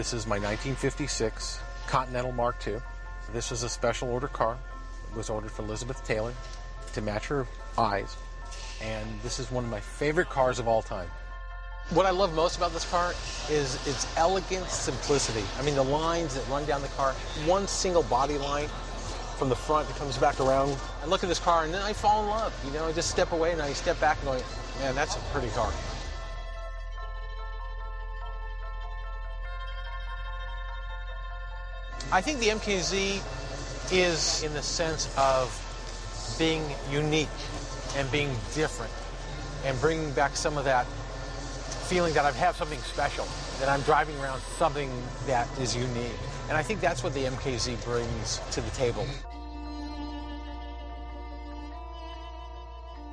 This is my 1956 Continental Mark II. This was a special order car. It was ordered for Elizabeth Taylor to match her eyes. And this is one of my favorite cars of all time. What I love most about this car is its elegant simplicity. I mean, the lines that run down the car, one single body line from the front that comes back around. I look at this car and then I fall in love. You know, I just step away and I step back and go, man, that's a pretty car. I think the MKZ is in the sense of being unique and being different and bringing back some of that feeling that I have something special, that I'm driving around something that is unique. And I think that's what the MKZ brings to the table.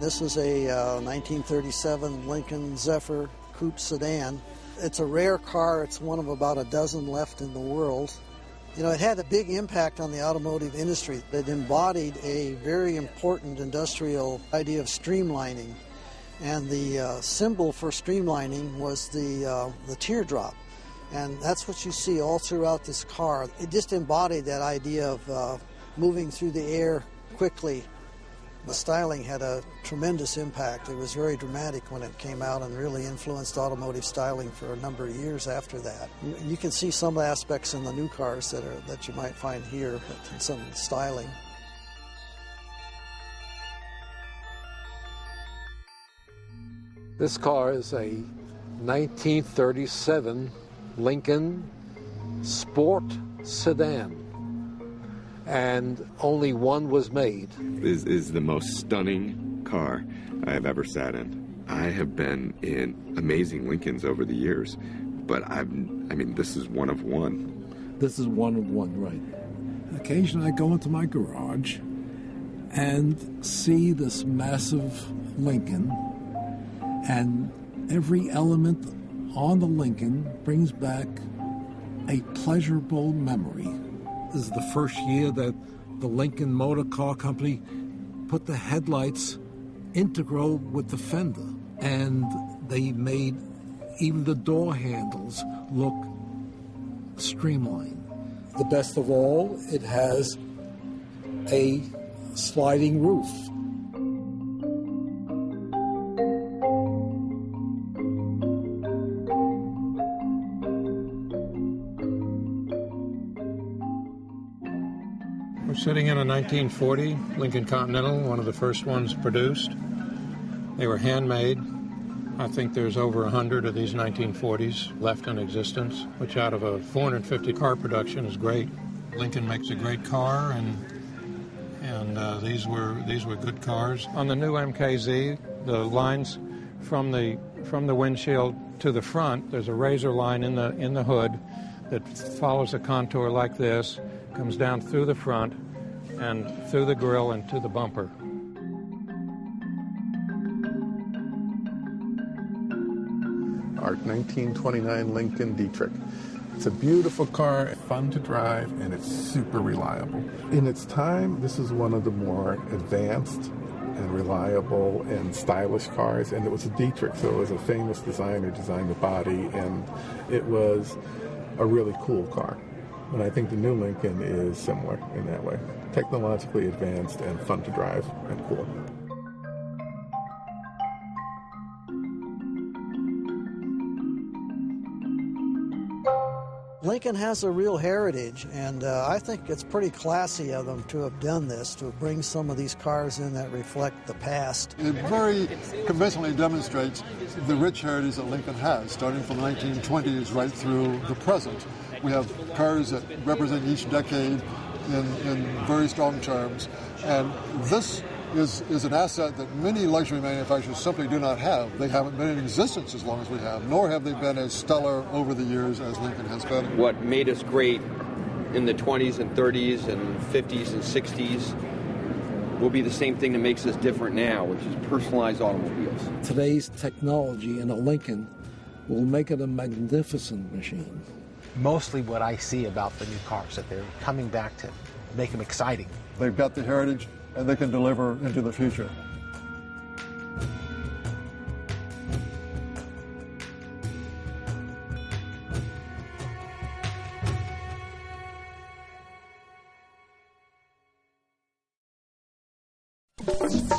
This is a 1937 Lincoln Zephyr coupe sedan. It's a rare car. It's one of about a dozen left in the world. You know, it had a big impact on the automotive industry. It embodied a very important industrial idea of streamlining. And the symbol for streamlining was the teardrop. And that's what you see all throughout this car. It just embodied that idea of moving through the air quickly. The styling had a tremendous impact. It was very dramatic when it came out and really influenced automotive styling for a number of years after that. You can see some aspects in the new cars that you might find here, but some styling. This car is a 1937 Lincoln Sport sedan, and only one was made. This is the most stunning car I have ever sat in. I have been in amazing Lincolns over the years, but I mean, this is one of one. This is one of one, right. Occasionally I go into my garage and see this massive Lincoln, and every element on the Lincoln brings back a pleasurable memory. This is the first year that the Lincoln Motor Car Company put the headlights integral with the fender, and they made even the door handles look streamlined. The best of all, it has a sliding roof. We're sitting in a 1940 Lincoln Continental, one of the first ones produced. They were handmade. I think there's over 100 of these 1940s left in existence, which out of a 450 car production is great. Lincoln makes a great car, and these were good cars. On the new MKZ, the lines from the windshield to the front, there's a razor line in the hood that follows a contour like this, comes down through the front and through the grille and to the bumper. Our 1929 Lincoln Dietrich. It's a beautiful car, fun to drive, and it's super reliable. In its time, this is one of the more advanced and reliable and stylish cars, and it was a Dietrich, so it was a famous designer designed the body, and it was a really cool car. And I think the new Lincoln is similar in that way. Technologically advanced and fun to drive and cool. Lincoln has a real heritage, and I think it's pretty classy of them to have done this, to bring some of these cars in that reflect the past. It very convincingly demonstrates the rich heritage that Lincoln has, starting from the 1920s right through the present. We have cars that represent each decade in very strong terms, and this is an asset that many luxury manufacturers simply do not have. They haven't been in existence as long as we have, nor have they been as stellar over the years as Lincoln has been. What made us great in the 20s and 30s and 50s and 60s will be the same thing that makes us different now, which is personalized automobiles. Today's technology in a Lincoln will make it a magnificent machine. Mostly what I see about the new cars, that they're coming back to make them exciting. They've got the heritage, and they can deliver into the future. Bye.